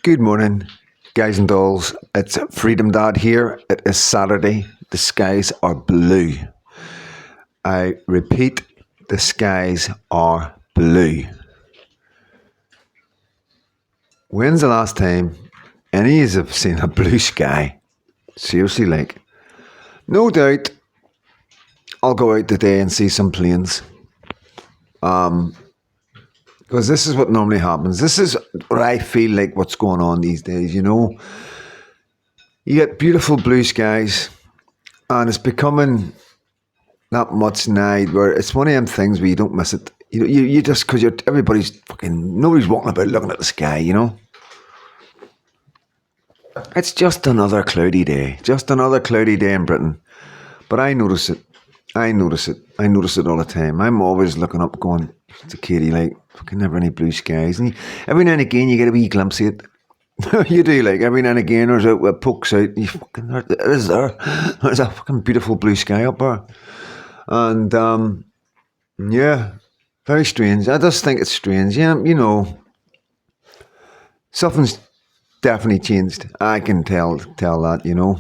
Good morning, guys and dolls. It's Freedom Dad here. It is Saturday. The skies are blue. I repeat, the skies are blue. When's the last time any of you have seen a blue sky? Seriously, like, no doubt I'll go out today and see some planes. Because this is what normally happens. This is what I feel like what's going on these days, you know. You get beautiful blue skies, and it's becoming that much now where it's one of them things where you don't miss it. You just, because nobody's walking about looking at the sky, you know. It's just another cloudy day. Just another cloudy day in Britain. But I notice it. I notice it all the time. I'm always looking up going to Katie like, fucking never any blue skies. And every now and again you get a wee glimpse of it. You do, like every now and again there's it pokes out. You fucking, there's a fucking beautiful blue sky up there. And yeah, very strange. I just think it's strange. Yeah, you know, something's definitely changed. I can tell that, you know.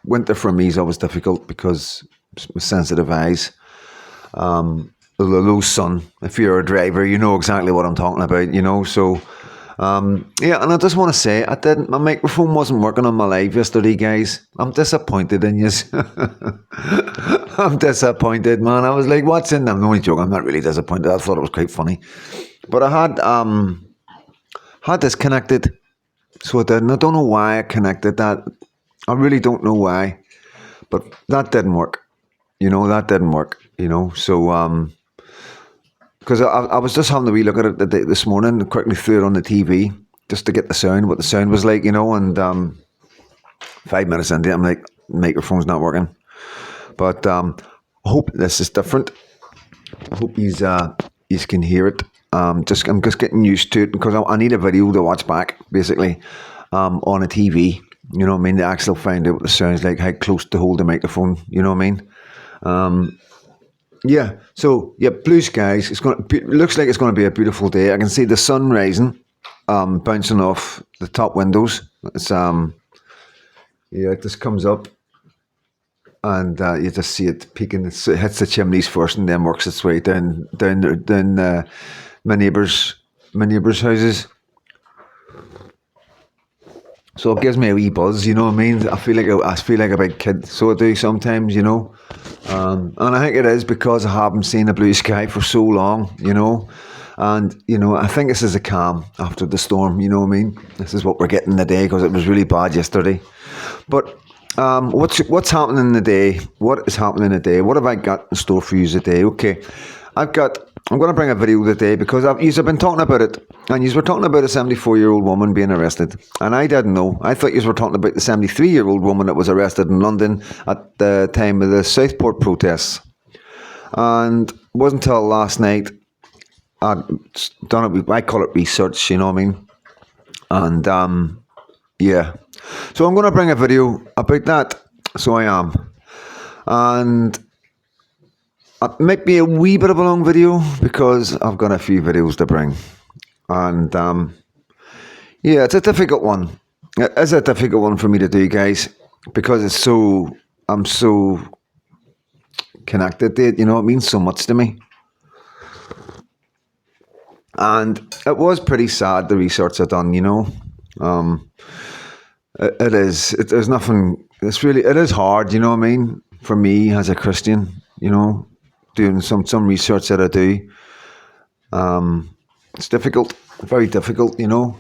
Winter for me is always difficult because my sensitive eyes. The low sun. If you're a driver, you know exactly what I'm talking about, you know. So, yeah, and I just want to say, my microphone wasn't working on my live yesterday, guys. I'm disappointed in you. I'm disappointed, man. I was like, what's in them? I'm only joking. I'm not really disappointed. I thought it was quite funny. But I had this connected, so I did. And I don't know why I connected that. I really don't know why. But that didn't work. You know, that didn't work. You know, so because I was just having a wee look at it this morning and quickly threw it on the TV just to get the sound, what the sound was like, you know, and 5 minutes into it, I'm like, microphone's not working. But I hope this is different. I hope you can hear it. I'm just getting used to it because I need a video to watch back, basically, on a TV. You know what I mean? To actually find out what the sound's like, how close to hold the microphone, you know what I mean? Yeah, so yeah, blue skies. Looks like it's going to be a beautiful day. I can see the sun rising, bouncing off the top windows. It's yeah, it just comes up, and you just see it peeking. It hits the chimneys first, and then works its way down my neighbours' houses. So it gives me a wee buzz, you know what I mean? I feel like a big kid, so I do sometimes, you know. And I think it is because I haven't seen a blue sky for so long, you know. And, you know, I think this is a calm after the storm, you know what I mean? This is what we're getting today because it was really bad yesterday. But what's happening today? What is happening today? What have I got in store for you today? Okay, I'm going to bring a video today because you've been talking about it, and you were talking about a 74-year-old woman being arrested, and I didn't know. I thought you were talking about the 73-year-old woman that was arrested in London at the time of the Southport protests, and it wasn't until last night I'd done it. I call it research, you know what I mean? And yeah, so I'm going to bring a video about that. So I am, and it might be a wee bit of a long video because I've got a few videos to bring. And yeah, it's a difficult one. It is a difficult one for me to do, guys, because I'm so connected to it, you know, it means so much to me. And it was pretty sad, the research I've done, you know. It is hard, you know what I mean, for me as a Christian, you know, doing some research that I do. It's difficult, very difficult, you know,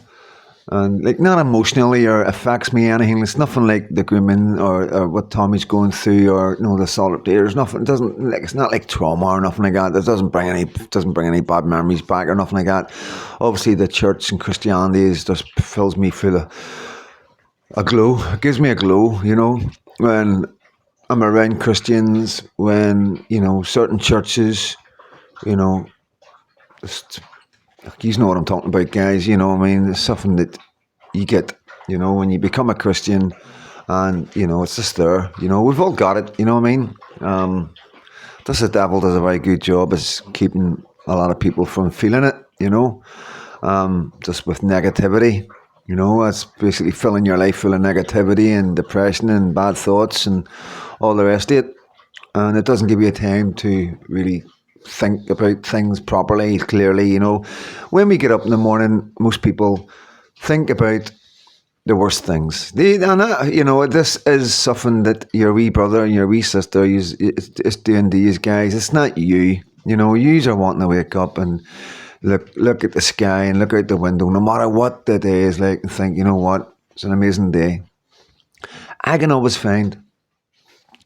and like not emotionally or affects me anything. It's nothing like the grooming or what Tommy's going through or, you know, the assault. There's nothing. It's not like trauma or nothing like that. It doesn't bring any bad memories back or nothing like that. Obviously, the church and Christianity just fills me full of a glow. It gives me a glow, you know, when I'm around Christians, when, you know, certain churches, you know, just, you know what I'm talking about, guys, you know what I mean? It's something that you get, you know, when you become a Christian, and, you know, it's just there, you know, we've all got it, you know what I mean? Just the devil does a very good job as keeping a lot of people from feeling it, you know, just with negativity. You know, it's basically filling your life full of negativity and depression and bad thoughts and all the rest of it. And it doesn't give you time to really think about things properly, clearly. You know, when we get up in the morning, most people think about the worst things. You know, this is something that your wee brother and your wee sister is doing to you guys. It's not you. You know, yous are wanting to wake up and look at the sky and look out the window, no matter what the day is like, and think, you know what, it's an amazing day. I can always find,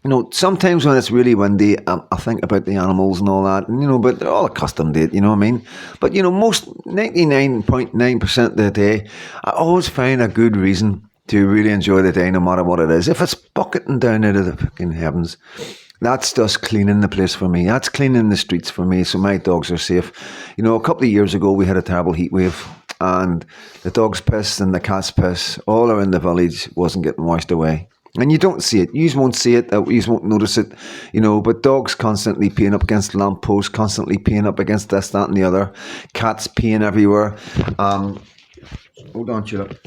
you know, sometimes when it's really windy, I think about the animals and all that, and, you know, but they're all accustomed to it, you know what I mean? But, you know, most 99.9% of the day, I always find a good reason to really enjoy the day, no matter what it is. If it's bucketing down out of the fucking heavens, that's just cleaning the place for me. That's cleaning the streets for me, so my dogs are safe. You know, a couple of years ago, we had a terrible heat wave, and the dog's piss and the cat's piss all around the village wasn't getting washed away. And you don't see it. You won't see it. You won't notice it. You know, but dogs constantly peeing up against lampposts, constantly peeing up against this, that, and the other. Cats peeing everywhere. Hold on, Tulip.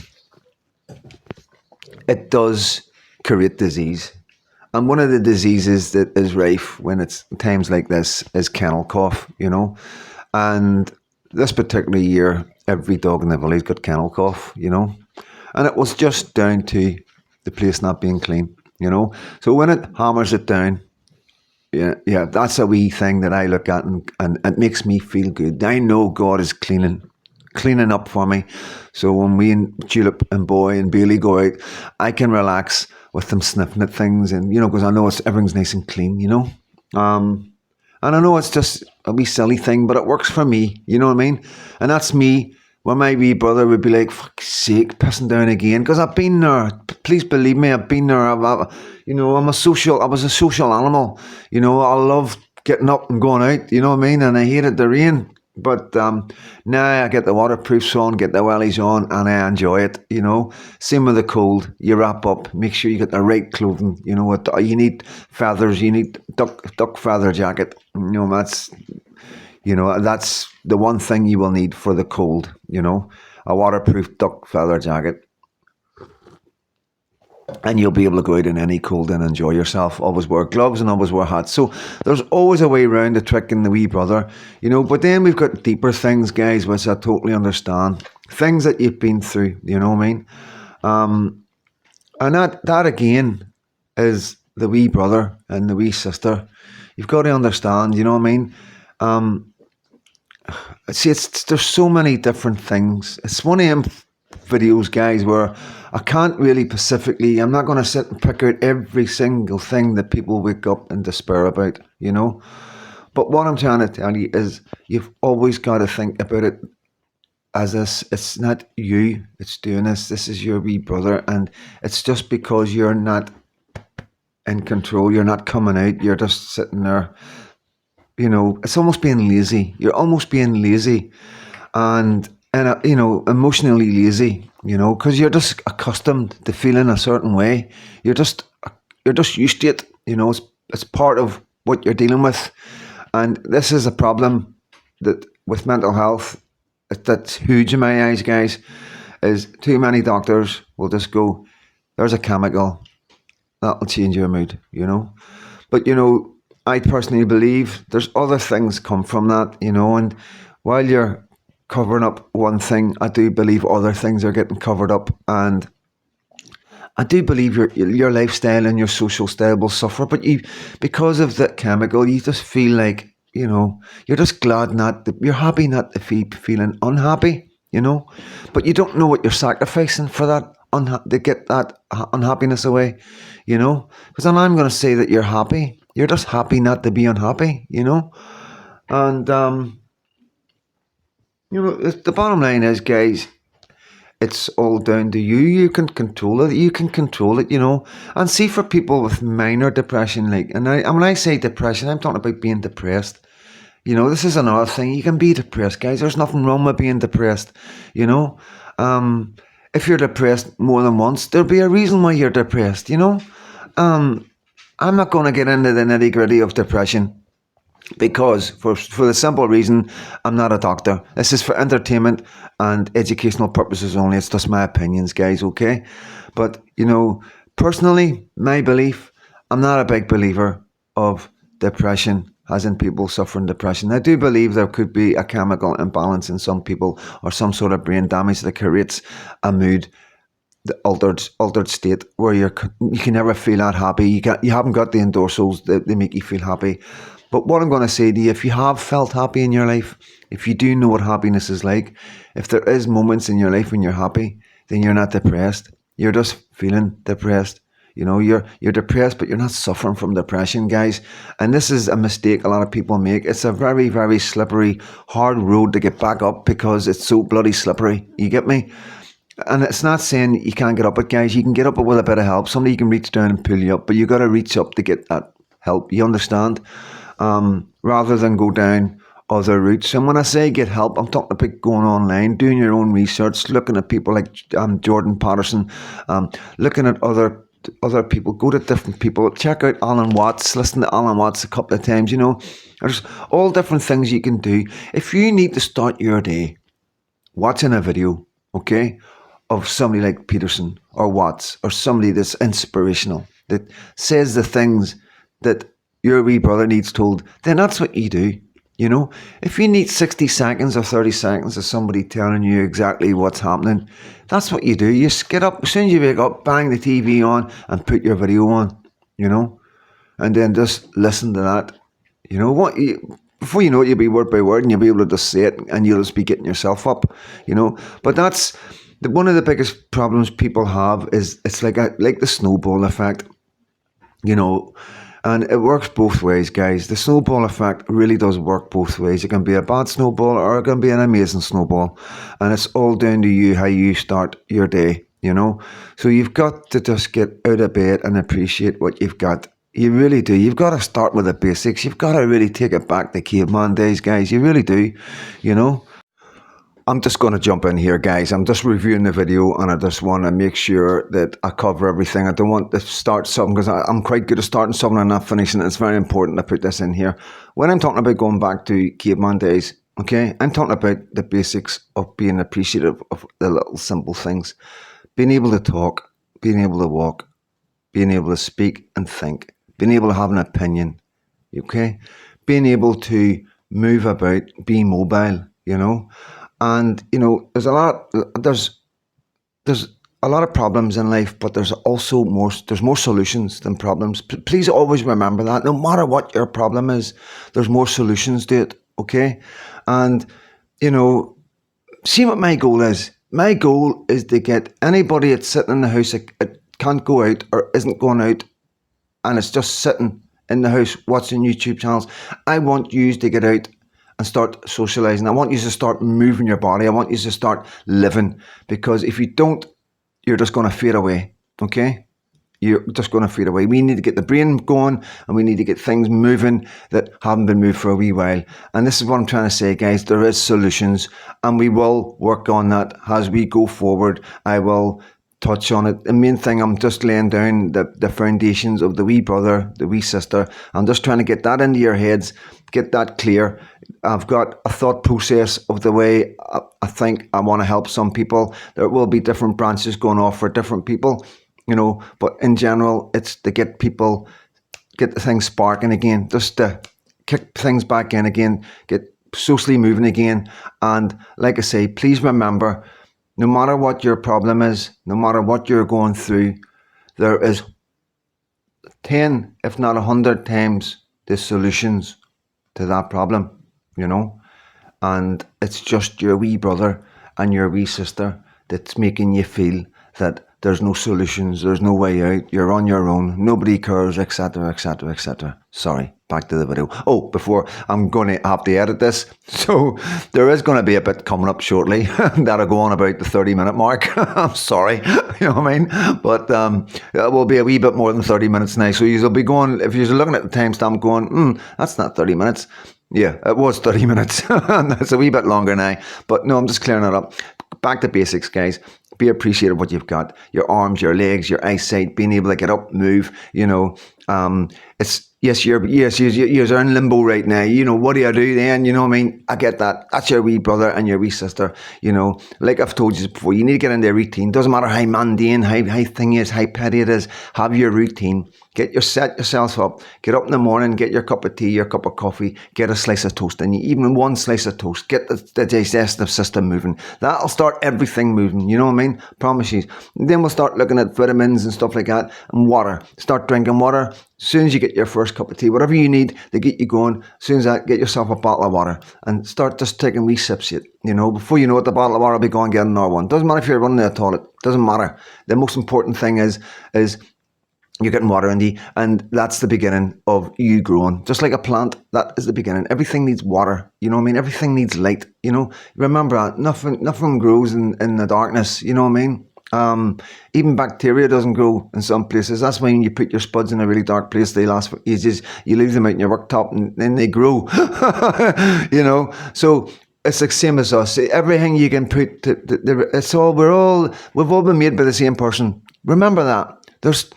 It does create disease. And one of the diseases that is rife when it's times like this is kennel cough, you know. And this particular year, every dog in the village got kennel cough, you know. And it was just down to the place not being clean, you know. So when it hammers it down, yeah, that's a wee thing that I look at, and it makes me feel good. I know God is cleaning up for me. So when we and Tulip and Boy and Bailey go out, I can relax with them sniffing at things, and, you know, because I know everything's nice and clean, you know. And I know it's just a wee silly thing, but it works for me, you know what I mean? And that's me. Well, my wee brother would be like, fuck's sake, pissing down again. Because I've been there. Please believe me, I've been there. You know, I was a social animal. You know, I love getting up and going out, you know what I mean? And I hated the rain. But now I get the waterproofs on, get the wellies on, and I enjoy it, you know. Same with the cold. You wrap up, make sure you get the right clothing. You know what? You need feathers, you need duck feather jacket. You know, that's the one thing you will need for the cold, you know, a waterproof duck feather jacket. And you'll be able to go out in any cold and enjoy yourself. Always wear gloves and always wear hats. So there's always a way around the trick in the wee brother, you know. But then we've got deeper things, guys, which I totally understand. Things that you've been through, you know what I mean? And that again is the wee brother and the wee sister. You've got to understand, you know what I mean? See, there's so many different things. It's one of them videos, guys, where I can't really specifically, I'm not going to sit and pick out every single thing that people wake up in despair about, you know. But what I'm trying to tell you is you've always got to think about it as this. It's not you that's doing this. This is your wee brother. And it's just because you're not in control. You're not coming out. You're just sitting there. You know, it's almost being lazy. You're almost being lazy and you know, emotionally lazy, you know, because you're just accustomed to feeling a certain way. You're just used to it, you know. It's part of what you're dealing with. And this is a problem that with mental health that's huge in my eyes, guys, is too many doctors will just go, there's a chemical, that'll change your mood, you know. But, you know, I personally believe there's other things come from that, you know, and while you're covering up one thing, I do believe other things are getting covered up, and I do believe your lifestyle and your social style will suffer, but because of the chemical, you just feel like, you know, you're just glad you're happy not to be feeling unhappy, you know, but you don't know what you're sacrificing for that, to get that unhappiness away, you know, because then I'm going to say that you're happy. You're just happy not to be unhappy, you know? And, you know, the bottom line is, guys, it's all down to you. You can control it. You can control it, you know? And see, for people with minor depression, and when I say depression, I'm talking about being depressed. You know, this is another thing. You can be depressed, guys. There's nothing wrong with being depressed, you know? If you're depressed more than once, there'll be a reason why you're depressed, you know? I'm not going to get into the nitty-gritty of depression. because for the simple reason, I'm not a doctor. This is for entertainment and educational purposes only. It's just my opinions, guys, okay? But, personally, my belief, I'm not a big believer of depression, as in people suffering depression. I do believe there could be a chemical imbalance in some people or some sort of brain damage that creates a mood, the altered state where you can never feel that happy. You haven't got the endorphins that they make you feel happy. But what I'm going to say to you, if you have felt happy in your life, if you do know what happiness is like, if there is moments in your life when you're happy, then you're not depressed. You're just feeling depressed. You're depressed, but you're not suffering from depression, guys. And this is a mistake a lot of people make. It's a very, very slippery, hard road to get back up because it's so bloody slippery. You get me? And it's not saying you can't get up it, guys. You can get up it with a bit of help. Somebody can reach down and pull you up, but you got to reach up to get that help. You understand? Rather than go down other routes. And when I say get help, I'm talking about going online, doing your own research, looking at people like Jordan Peterson, looking at other people, go to different people, check out Alan Watts, listen to Alan Watts a couple of times. There's all different things you can do. If you need to start your day watching a video, okay, of somebody like Peterson or Watts or somebody that's inspirational, that says the things that your wee brother needs told, then that's what you do. If you need 60 seconds or 30 seconds of somebody telling you exactly what's happening, that's what you do. You just get up, as soon as you wake up, bang the TV on and put your video on, and then just listen to that. Before you know it, you'll be word by word and you'll be able to just say it and you'll just be getting yourself up, But that's one of the biggest problems people have is it's like the snowball effect, and it works both ways, guys. The snowball effect really does work both ways. It can be a bad snowball or it can be an amazing snowball. And it's all down to you how you start your day, So you've got to just get out of bed and appreciate what you've got. You really do. You've got to start with the basics. You've got to really take it back to caveman days, guys. You really do, I'm just going to jump in here, guys. I'm just reviewing the video and I just want to make sure that I cover everything. I don't want to start something because I'm quite good at starting something and not finishing it. It's very important to put this in here. When I'm talking about going back to caveman days, okay, I'm talking about the basics of being appreciative of the little simple things. Being able to talk, being able to walk, being able to speak and think, being able to have an opinion, okay? Being able to move about, be mobile, And there's a lot of problems in life, but there's also more solutions than problems. Please always remember that. No matter what your problem is, there's more solutions to it. Okay, and see what my goal is. My goal is to get anybody that's sitting in the house that can't go out or isn't going out, and it's just sitting in the house watching YouTube channels. I want you to get out and start socializing. I want you to start moving your body. I want you to start living, because if you don't, you're just going to fade away, okay? You're just going to fade away. We need to get the brain going and we need to get things moving that haven't been moved for a wee while. And this is what I'm trying to say, guys. There is solutions and we will work on that as we go forward. I will touch on it. The main thing, I'm just laying down the foundations of the wee brother, the wee sister. I'm just trying to get that into your heads, get that clear. I've got a thought process of the way I think I want to help some people. There will be different branches going off for different people, but in general, it's to get the things sparking again, just to kick things back in again, get socially moving again. And like I say, please remember, no matter what your problem is, no matter what you're going through, there is 10, if not 100 times the solutions to that problem, and it's just your wee brother and your wee sister that's making you feel that there's no solutions, there's no way out, you're on your own, nobody cares, etc., etc., etc. Sorry, back to the video. Oh, before, I'm going to have to edit this, so there is going to be a bit coming up shortly that'll go on about the 30-minute mark. I'm sorry, you know what I mean? But it will be a wee bit more than 30 minutes now, so you'll be going, if you're looking at the timestamp going, that's not 30 minutes. Yeah, it was 30 minutes. It's a wee bit longer now, but no, I'm just clearing it up. Back to basics, guys. Be appreciative of what you've got. Your arms, your legs, your eyesight, being able to get up, move, it's You're in limbo right now. You know, what do I do then? You know what I mean? I get that. That's your wee brother and your wee sister. You know, like I've told you before, you need to get in their routine. Doesn't matter how mundane, how thing is, how petty it is. Have your routine. Set yourself up. Get up in the morning, get your cup of tea, your cup of coffee, get a slice of toast, and even one slice of toast. Get the digestive system moving. That'll start everything moving. You know what I mean? Promise you. Then we'll start looking at vitamins and stuff like that, and water. Start drinking water. As soon as you get your first cup of tea, whatever you need to get you going, as soon as that, get yourself a bottle of water and start just taking wee sips of it. You know, before you know it, the bottle of water will be going, get another one. Doesn't matter if you're running to the toilet. Doesn't matter. The most important thing is you're getting water in you, and that's the beginning of you growing. Just like a plant, that is the beginning. Everything needs water. You know what I mean? Everything needs light. You know, remember that. Nothing grows in the darkness. You know what I mean? Even bacteria doesn't grow in some places. That's why when you put your spuds in a really dark place, they last for ages. You leave them out in your worktop and then they grow. You know, so it's the same as us. Everything you can put, we've all been made by the same person. Remember that.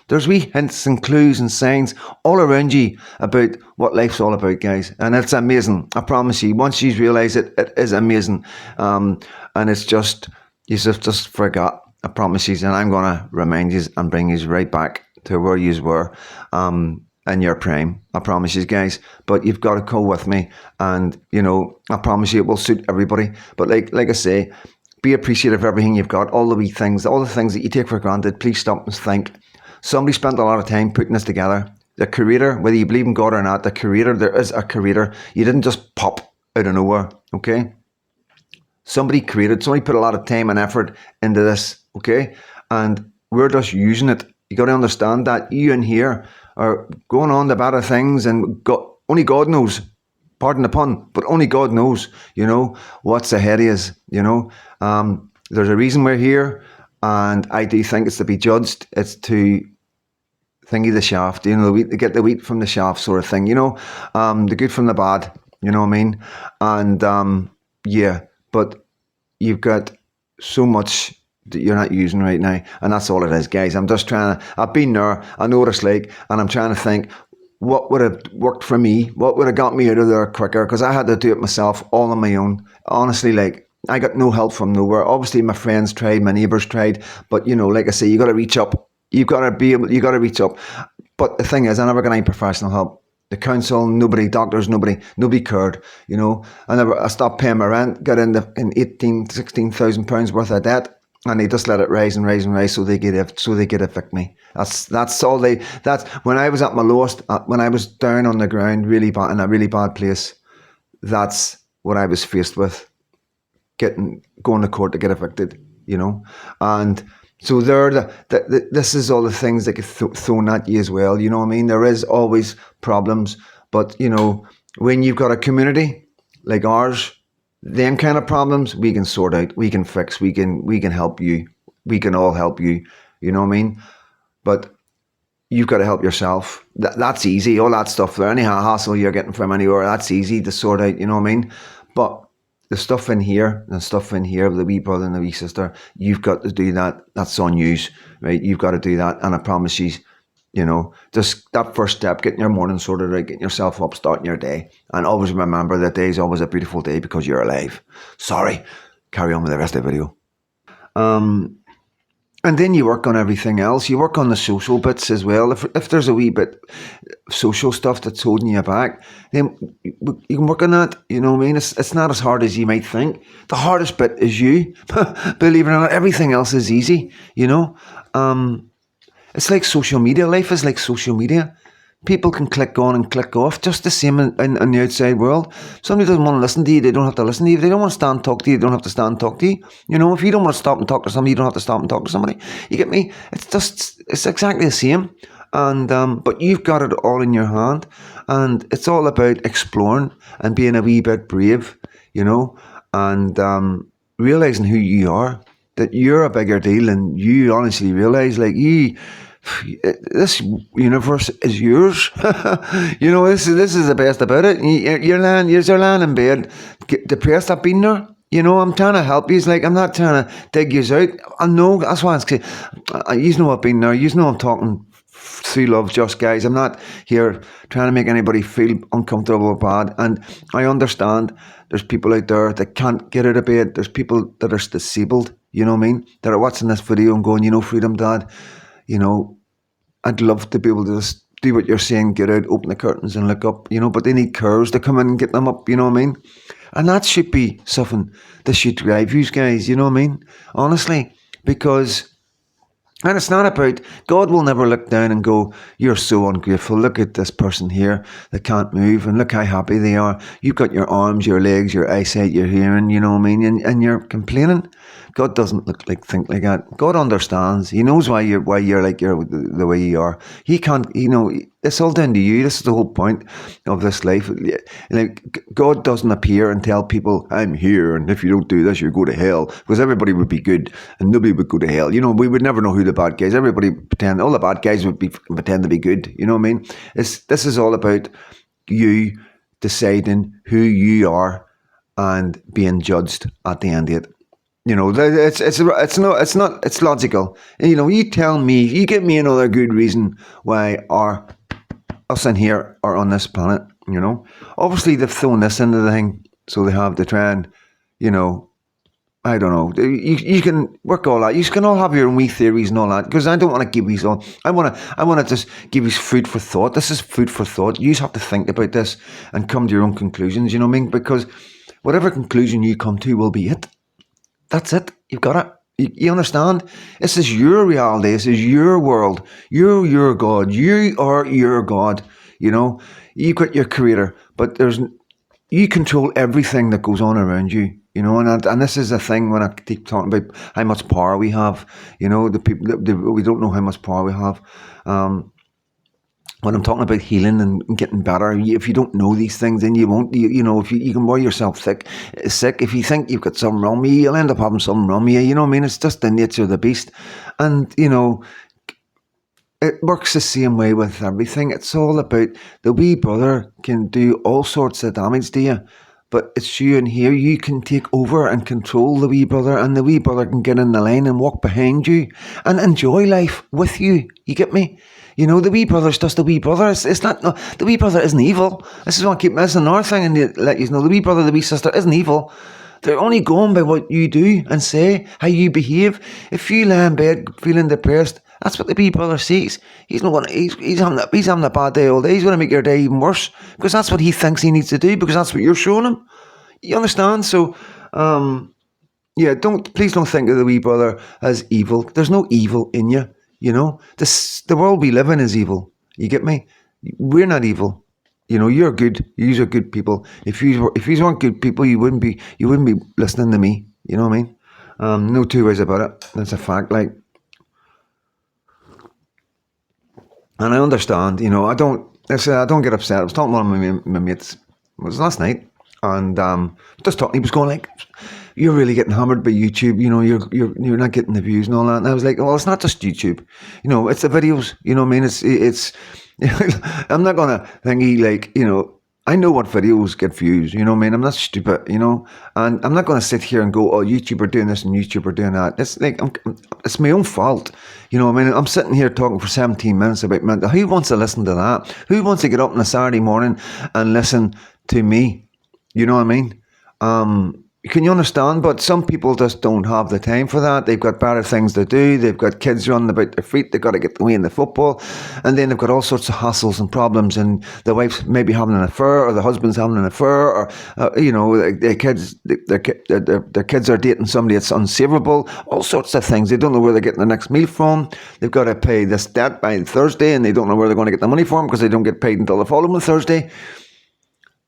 There's wee hints and clues and signs all around you about what life's all about, guys. And it's amazing. I promise you, once you realise it, it is amazing. And it's just, you just forgot. I promise you, and I'm going to remind you and bring you right back to where you were in your prime. I promise you, guys. But you've got to go with me. And, you know, I promise you it will suit everybody. But like I say, be appreciative of everything you've got, all the wee things, all the things that you take for granted. Please stop and think. Somebody spent a lot of time putting this together. The creator, whether you believe in God or not, the creator, there is a creator. You didn't just pop out of nowhere, okay? Somebody put a lot of time and effort into this, okay? And we're just using it. You got to understand that you in here are going on to better things, and only God knows, pardon the pun, but only God knows, you know, what's ahead of us, you know? There's a reason we're here. And I do think it's to be judged. It's to thingy the shaft, you know, to get the wheat from the shaft sort of thing, you know, the good from the bad, you know what I mean? And yeah, but you've got so much that you're not using right now. And that's all it is, guys. I'm just I've been there, I know what it's like, and I'm trying to think, what would have worked for me? What would have got me out of there quicker? Because I had to do it myself, all on my own. Honestly, like, I got no help from nowhere. Obviously, my friends tried, my neighbours tried, but you know, like I say, you got to reach up. You got to reach up. But the thing is, I never got any professional help. The council, nobody, doctors, nobody cared. You know, I stopped paying my rent, got in 16,000 pounds worth of debt, and they just let it rise and rise and rise, so they could evict me. That's all they. That's when I was at my lowest, when I was down on the ground, really bad, in a really bad place. That's what I was faced with. Going to court to get evicted, you know, and so this is all the things that get thrown at you as well. You know what I mean? There is always problems, but you know, when you've got a community like ours, them kind of problems we can sort out, we can fix, we can help you, we can all help you. You know what I mean? But you've got to help yourself. That's easy. All that stuff there, any hassle you're getting from anywhere, that's easy to sort out. You know what I mean? But the stuff in here, the wee brother and the wee sister, you've got to do that. That's on you, right? You've got to do that. And I promise you, you know, just that first step, getting your morning sorted out, getting yourself up, starting your day. And always remember that day is always a beautiful day because you're alive. Sorry. Carry on with the rest of the video. And then you work on everything else. You work on the social bits as well. If there's a wee bit of social stuff that's holding you back, then you can work on that. You know what I mean? It's not as hard as you might think. The hardest bit is you. Believe it or not, everything else is easy, you know? It's like social media. Life is like social media. People can click on and click off, just the same in the outside world. Somebody doesn't want to listen to you, they don't have to listen to you. If they don't want to stand and talk to you, they don't have to stand and talk to you. You know, if you don't want to stop and talk to somebody, you don't have to stop and talk to somebody. You get me? It's exactly the same. And but you've got it all in your hand, and it's all about exploring and being a wee bit brave, you know, and realising who you are, that you're a bigger deal, and you honestly realise, like, this universe is yours. You know, this is the best about it. You're lying in bed, depressed. I've been there. You know, I'm trying to help you. It's like, I'm not trying to dig you out. I know, that's why you know I've been there. You know I'm talking through love, just guys. I'm not here trying to make anybody feel uncomfortable or bad. And I understand there's people out there that can't get out of bed. There's people that are disabled, you know what I mean? That are watching this video and going, Freedom Dad, you know, I'd love to be able to just do what you're saying, get out, open the curtains and look up, but they need cars to come in and get them up, you know what I mean? And that should be something that should drive you guys, you know what I mean? Honestly, because... And it's not about, God will never look down and go, you're so ungrateful. Look at this person here that can't move and look how happy they are. You've got your arms, your legs, your eyesight, your hearing, you know what I mean? And you're complaining. God doesn't think like that. God understands. He knows why you're like you're the way you are. He can't, it's all down to you. This is the whole point of this life. Like, God doesn't appear and tell people, I'm here, and if you don't do this, you go to hell. Because everybody would be good and nobody would go to hell. We would never know who the bad guys. Everybody all the bad guys would pretend to be good. You know what I mean? This is all about you deciding who you are and being judged at the end of it. It's logical. You tell me, you give me another good reason why us in here are on this planet. Obviously they've thrown this into the thing, so they have to try and, I don't know. You can work all that. You can all have your own wee theories and all that. Because I don't want to give these all. I want to just give you food for thought. This is food for thought. You just have to think about this and come to your own conclusions. You know what I mean? Because whatever conclusion you come to will be it. That's it. You've got it. You understand? This is your reality. This is your world. You're your God. You are your God. You've got your creator, but you control everything that goes on around you. And this is the thing when I keep talking about how much power we have. The people we don't know how much power we have. When I'm talking about healing and getting better, if you don't know these things, then you won't. If you can worry yourself sick. If you think you've got something wrong with you, you'll end up having something wrong with you. You know what I mean? It's just the nature of the beast. And, it works the same way with everything. It's all about the wee brother can do all sorts of damage to you. But it's you in here. You can take over and control the wee brother, and the wee brother can get in the line and walk behind you and enjoy life with you. You get me? The wee brother's just a wee brother. It's not, no, the wee brother isn't evil. This is what I keep missing another thing, and let you know, the wee brother, the wee sister isn't evil. They're only going by what you do and say, how you behave. If you lay in bed feeling depressed, that's what the wee brother sees. He's not going. He's having a bad day all day. He's going to make your day even worse because that's what he thinks he needs to do because that's what you're showing him. You understand? So, please don't think of the wee brother as evil. There's no evil in you. The world we live in is evil. You get me? We're not evil. You're good. You are good people. If you weren't good people, you wouldn't be listening to me. You know what I mean? No two ways about it. That's a fact. Like, and I understand. I don't get upset. I was talking to one of my mates. It was last night, and just talking. He was going like, "You're really getting hammered by YouTube. You're not getting the views and all that." And I was like, "Well, it's not just YouTube. It's the videos. You know what I mean? It's." I'm not gonna thingy like I know what videos get views. You know what I mean? I'm not stupid. And I'm not gonna sit here and go, "Oh, YouTube are doing this and YouTube are doing that." It's like it's my own fault. You know what I mean? I'm sitting here talking for 17 minutes about mental. Who wants to listen to that? Who wants to get up on a Saturday morning and listen to me? You know what I mean? Can you understand? But some people just don't have the time for that. They've got better things to do. They've got kids running about their feet. They've got to get away in the football. And then they've got all sorts of hassles and problems. And the wife's maybe having an affair or the husband's having an affair. Or, their kids are dating somebody that's unsavable. All sorts of things. They don't know where they're getting the next meal from. They've got to pay this debt by Thursday. And they don't know where they're going to get the money from because they don't get paid until the following Thursday.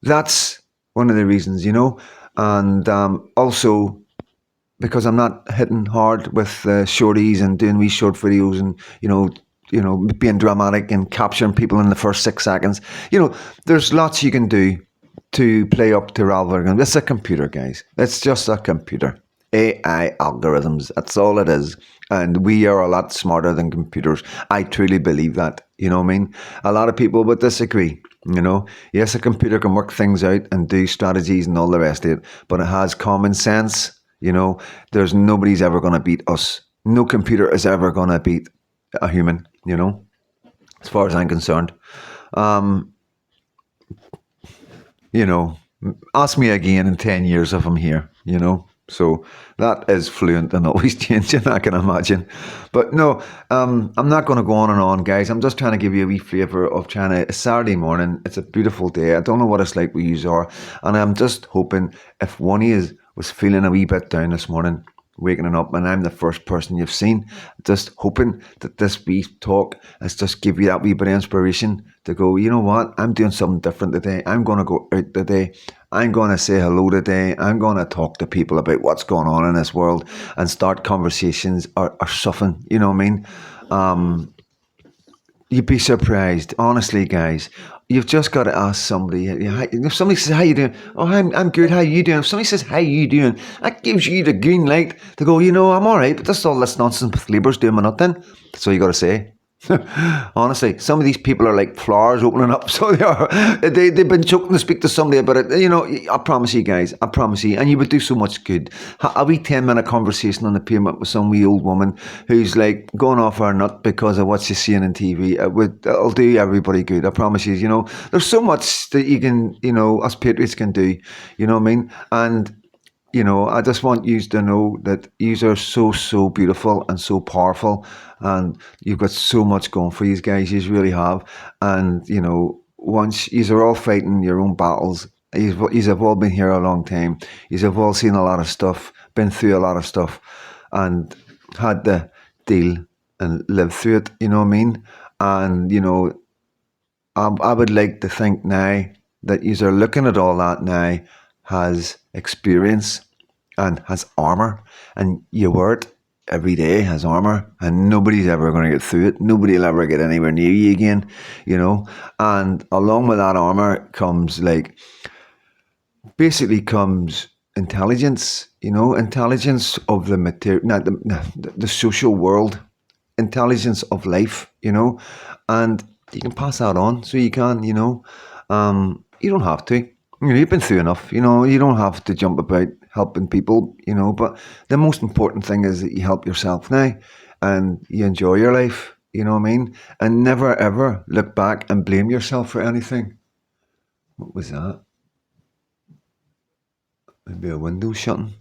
That's one of the reasons, And also because I'm not hitting hard with shorties and doing wee short videos and, being dramatic and capturing people in the first 6 seconds. There's lots you can do to play up to Ralph Ergan. It's a computer, guys. It's just a computer. AI algorithms. That's all it is. And we are a lot smarter than computers. I truly believe that. You know what I mean? A lot of people would disagree. Yes, a computer can work things out and do strategies and all the rest of it, but it has common sense. There's nobody's ever going to beat us. No computer is ever going to beat a human. as far as I'm concerned. Um, you know, ask me again in 10 years if I'm here, you know. So that is fluent and always changing, I can imagine. But no, I'm not going to go on, guys. I'm just trying to give you a wee flavour of China. It's Saturday morning. It's a beautiful day. I don't know what it's like where you are. And I'm just hoping if one of you was feeling a wee bit down this morning, waking up, and I'm the first person you've seen, just hoping that this wee talk has just give you that wee bit of inspiration to go, you know what, I'm doing something different today. I'm going to go out today. I'm going to say hello today. I'm going to talk to people about what's going on in this world and start conversations or something, you know what I mean? Um, You'd be surprised, honestly, guys. You've just got to ask somebody. If somebody says, "How you doing?" "Oh, I'm good. How you doing?" If somebody says, "How you doing?" that gives you the green light to go, you know, I'm all right. But that's all this nonsense with Labour's doing me nothing. That's all you got to say. Honestly, some of these people are like flowers opening up. So they are. They've been choking to speak to somebody about it. You know, I promise you, guys. I promise you, and you would do so much good. A wee 10-minute conversation on the pavement with some wee old woman who's like going off her nut because of what she's seeing on TV. It'll do everybody good. I promise you. You know, there's so much that you can, you know, us patriots can do. You know what I mean? And you know, I just want you to know that you are so, so beautiful and so powerful, and you've got so much going for you guys. You really have. And, you know, once you are all fighting your own battles, you have all been here a long time. You have all seen a lot of stuff, been through a lot of stuff, and had to deal and live through it, you know what I mean? And, you know, I would like to think now that you are looking at all that now has experience and has armor, and you wear it every day as armor, and nobody's ever going to get through it. Nobody will ever get anywhere near you again, you know. And along with that armor comes basically comes intelligence, you know, intelligence of the material, not the social world, intelligence of life, you know, and you can pass that on. So you can, you know, you don't have to. You know, you've been through enough. You know, you don't have to jump about helping people. You know, but the most important thing is that you help yourself now, and you enjoy your life. You know what I mean? And never ever look back and blame yourself for anything. What was that? Maybe a window shutting.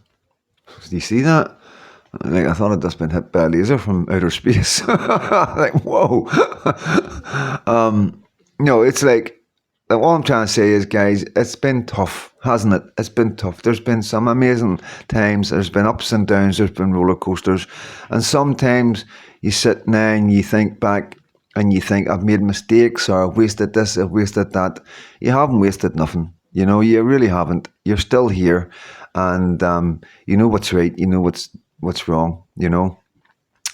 Do you see that? Like, I thought I'd just been hit by a laser from outer space. Like, whoa. No, it's like, all I'm trying to say is, guys, it's been tough, hasn't it? It's been tough. There's been some amazing times. There's been ups and downs. There's been roller coasters. And sometimes you sit now and you think back and you think, I've made mistakes, or I've wasted this, I've wasted that. You haven't wasted nothing. You know, you really haven't. You're still here. And you know what's right. You know what's wrong, you know.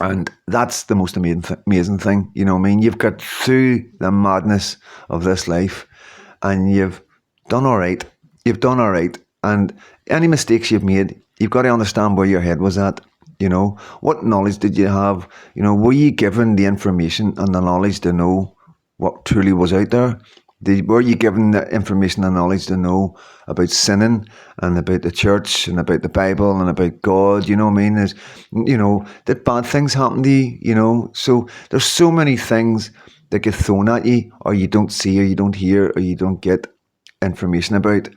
And that's the most amazing thing, you know what I mean? You've got through the madness of this life, and you've done all right. You've done all right. And any mistakes you've made, you've got to understand where your head was at, you know. What knowledge did you have? You know, were you given the information and the knowledge to know what truly was out there? Were you given the information and knowledge to know about sinning and about the church and about the Bible and about God? You know what I mean? You know, did bad things happen to you? You know, so there's so many things that get thrown at you, or you don't see, or you don't hear, or you don't get information about.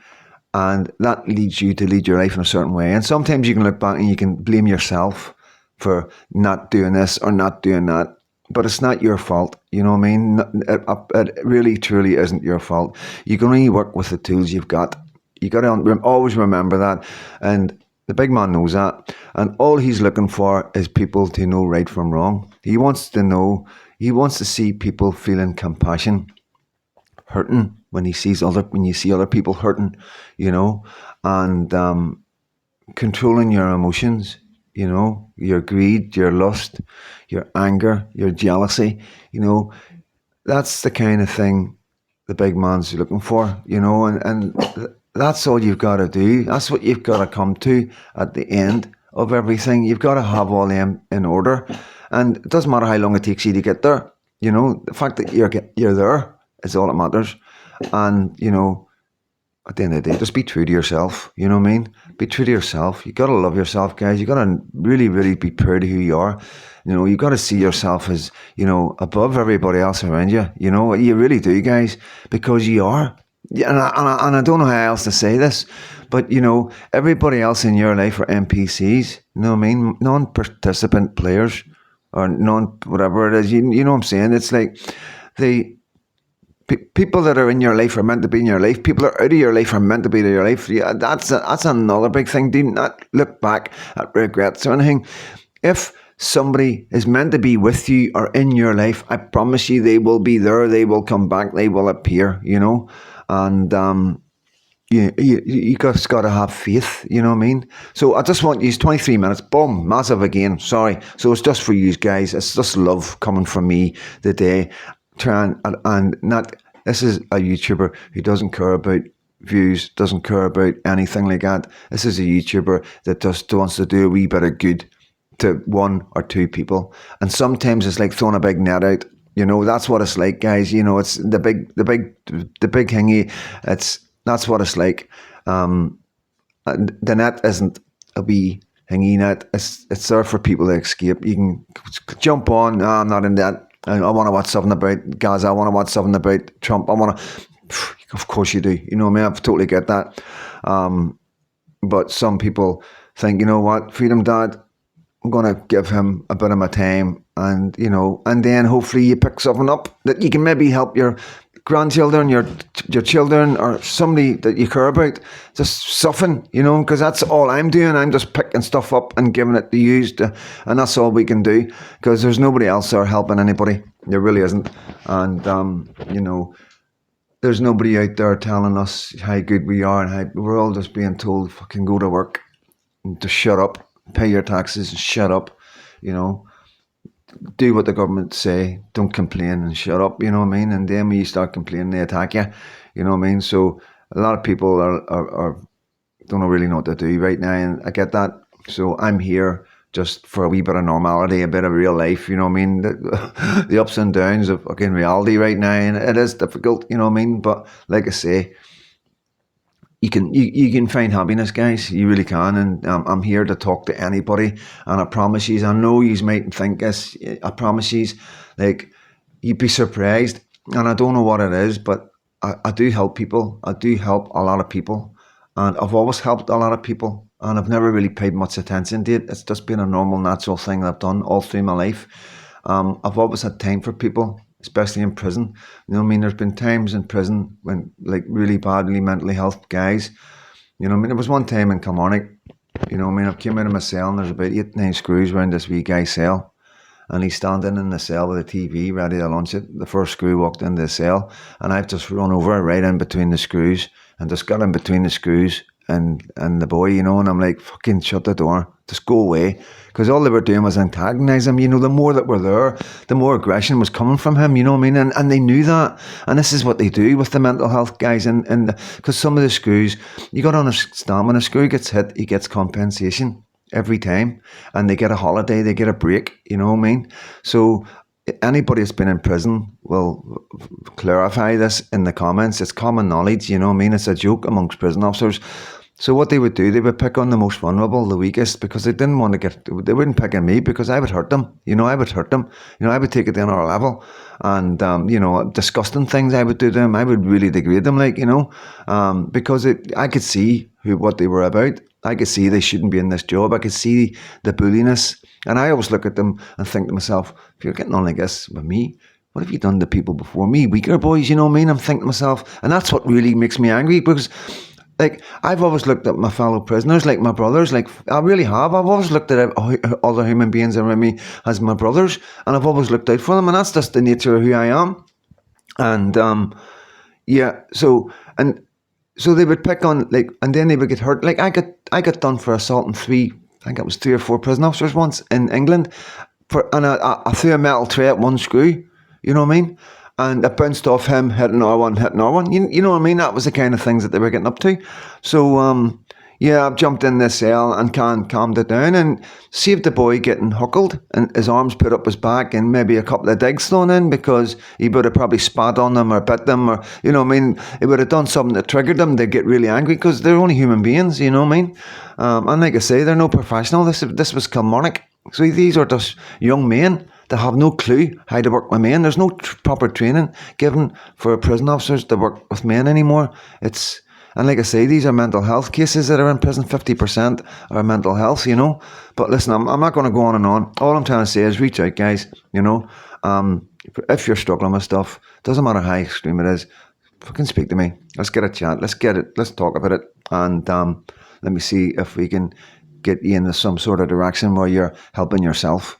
And that leads you to lead your life in a certain way. And sometimes you can look back and you can blame yourself for not doing this or not doing that. But it's not your fault, you know what I mean? It really, truly isn't your fault. You can only work with the tools you've got. You got to always remember that. And the big man knows that. And all he's looking for is people to know right from wrong. He wants to see people feeling compassion, hurting when you see other people hurting, you know, and controlling your emotions. You know, your greed, your lust, your anger, your jealousy, you know, that's the kind of thing the big man's looking for, you know, and that's all you've got to do. That's what you've got to come to at the end of everything. You've got to have all them in order. And it doesn't matter how long it takes you to get there. You know, the fact that you're there is all that matters. And, you know, at the end of the day, just be true to yourself. You know what I mean? Be true to yourself. You got to love yourself, guys. You got to really, really be proud of who you are. You know, you got to see yourself as, you know, above everybody else around you. You know, you really do, guys, because you are. Yeah, and I don't know how else to say this, but, you know, everybody else in your life are NPCs. You know what I mean? Non-participant players or whatever it is. You know what I'm saying? It's like people that are in your life are meant to be in your life. People that are out of your life are meant to be in your life. Yeah, that's another big thing. Do not look back at regrets or anything. If somebody is meant to be with you or in your life, I promise you they will be there. They will come back. They will appear, you know. And you just got to have faith, you know what I mean? So I just want you, 23 minutes, boom, massive again, sorry. So it's just for you guys. It's just love coming from me today. And not, this is a YouTuber who doesn't care about views, doesn't care about anything like that. This is a YouTuber that just wants to do a wee bit of good to one or two people. And sometimes it's like throwing a big net out. You know, that's what it's like, guys. You know, it's the big thingy. That's what it's like. And the net isn't a wee thingy net. It's there for people to escape. You can jump on. No, I'm not in that. I want to watch something about Gaza. I want to watch something about Trump. I want to. Of course you do. You know what I mean? I totally get that. But some people think, you know what, Freedom Dad, I'm going to give him a bit of my time, and, you know, and then hopefully you pick something up that you can maybe help your grandchildren, your children, or somebody that you care about. Just something, you know, because that's all I'm doing. I'm just picking stuff up and giving it to you, and that's all we can do, because there's nobody else there helping anybody. There really isn't. And, you know, there's nobody out there telling us how good we are, and how we're all just being told, fucking go to work and to shut up. Pay your taxes and shut up, you know. Do what the government say. Don't complain and shut up, you know what I mean? And then when you start complaining, they attack you, you know what I mean? So a lot of people are don't really know what to do right now, and I get that. So I'm here just for a wee bit of normality, a bit of real life, you know what I mean? The ups and downs of fucking reality right now, and it is difficult, you know what I mean? But like I say, you can find happiness, guys. You really can. And I'm here to talk to anybody. And I promise you, I know you might think this. I promise you, like, you'd be surprised. And I don't know what it is, but I do help people. I do help a lot of people. And I've always helped a lot of people. And I've never really paid much attention to it. It's just been a normal, natural thing I've done all through my life. I've always had time for people, especially in prison. You know what I mean? There's been times in prison when, like, really badly mentally health guys, you know what I mean? There was one time in Kilmarnock, you know what I mean? I came out of my cell and there's about 8-9 screws around this wee guy's cell. And he's standing in the cell with a TV ready to launch it. The first screw walked into the cell, and I've just run over right in between the screws and just got in between the screws and the boy, you know, and I'm like, fucking shut the door, just go away. Because all they were doing was antagonise him. You know, the more that were there, the more aggression was coming from him, you know what I mean? And they knew that. And this is what they do with the mental health guys. And because some of the screws, you got to understand, when a screw gets hit, he gets compensation every time. And they get a holiday, they get a break, you know what I mean? So anybody that's been in prison will clarify this in the comments. It's common knowledge, you know what I mean? It's a joke amongst prison officers. So what they would do, they would pick on the most vulnerable, the weakest, because they didn't want to they wouldn't pick on me because I would hurt them. You know, I would hurt them. You know, I would take it to another level. And, you know, disgusting things I would do to them. I would really degrade them, like, you know, because I could see what they were about. I could see they shouldn't be in this job. I could see the bulliness. And I always look at them and think to myself, if you're getting on like this with me, what have you done to people before me? Weaker boys, you know what I mean? I'm thinking to myself, and that's what really makes me angry, because, like, I've always looked at my fellow prisoners like my brothers. Like, I really have. I've always looked at other human beings around me as my brothers, and I've always looked out for them, and that's just the nature of who I am. And yeah, so they would pick on, like, and then they would get hurt. Like, I got done for assaulting I think it was 3 or 4 prison officers once in England, and I threw a metal tray at one screw. You know what I mean? And it bounced off him, hit another one. You know what I mean? That was the kind of things that they were getting up to. So, Yeah, I've jumped in the cell and calmed it down and saved the boy getting huckled and his arms put up his back and maybe a couple of digs thrown in because he would have probably spat on them or bit them or, he would have done something that triggered them. They'd get really angry because they're only human beings, you know what I mean? And like I say, they're no professional. This was Kilmarnock. So these are just young men that have no clue how to work with men. There's no proper training given for prison officers to work with men anymore. And like I say, these are mental health cases that are in prison. 50% are mental health, But listen, I'm not going to go on and on. All I'm trying to say is reach out, guys, If you're struggling with stuff, doesn't matter how extreme it is, fucking speak to me. Let's get a chat. Let's talk about it. And let me see if we can get you into some sort of direction where you're helping yourself,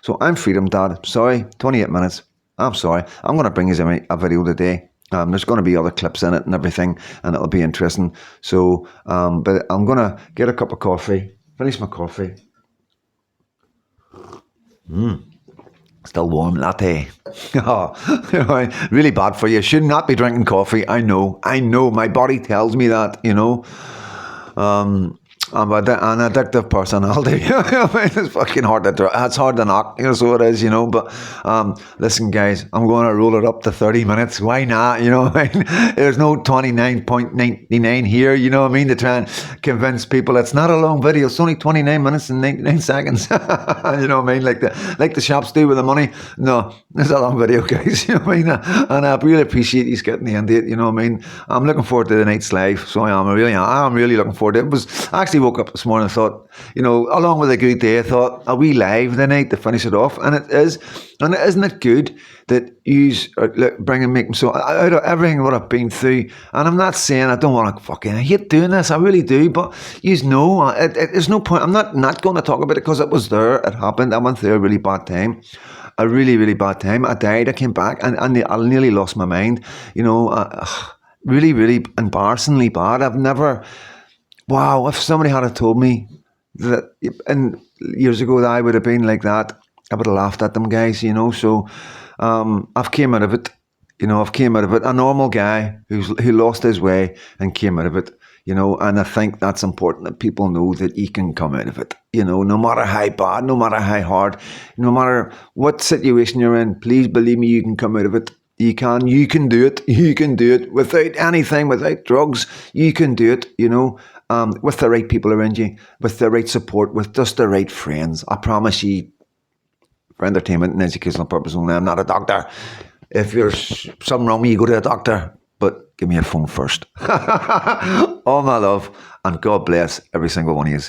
So I'm Freedom Dad. Sorry, 28 minutes. I'm sorry. I'm going to bring you a video today. There's going to be other clips in it and everything, and it'll be interesting. So, but I'm going to get a cup of coffee, finish my coffee. Still warm latte. Really bad for you. Should not be drinking coffee. I know. My body tells me that, I'm an addictive personality. It's fucking hard to it's hard to knock, so it is, But listen, guys, I'm going to roll it up to 30 minutes. Why not? There's no 29.99 here, to try and convince people it's not a long video. It's only 29 minutes and 99 seconds. Like the shops do with the money. No, it's a long video, guys. And I really appreciate you getting the end of it. I'm looking forward to the night's live. So I am. I'm really looking forward to it. It was actually woke up this morning and thought, along with a good day, I thought, are we live tonight to finish it off? And it is. And isn't it good that you make me so out of everything what I've been through? And I'm not saying I don't want to I hate doing this. I really do. But there's no point. I'm not going to talk about it because it was there. It happened. I went through a really bad time. A really, really bad time. I died. I came back and I nearly lost my mind. Really, really embarrassingly bad. I've never... Wow, if somebody had told me that years ago that I would have been like that, I would have laughed at them, guys, So I've came out of it, I've came out of it. A normal guy who lost his way and came out of it, And I think that's important that people know that you can come out of it, No matter how bad, no matter how hard, no matter what situation you're in, please believe me, you can come out of it. You can do it. You can do it without anything, without drugs. You can do it, with the right people around you, with the right support, with just the right friends. I promise you, for entertainment and educational purposes only, I'm not a doctor. If there's something wrong with you, go to a doctor. But give me a phone first. All my love, and God bless every single one of you.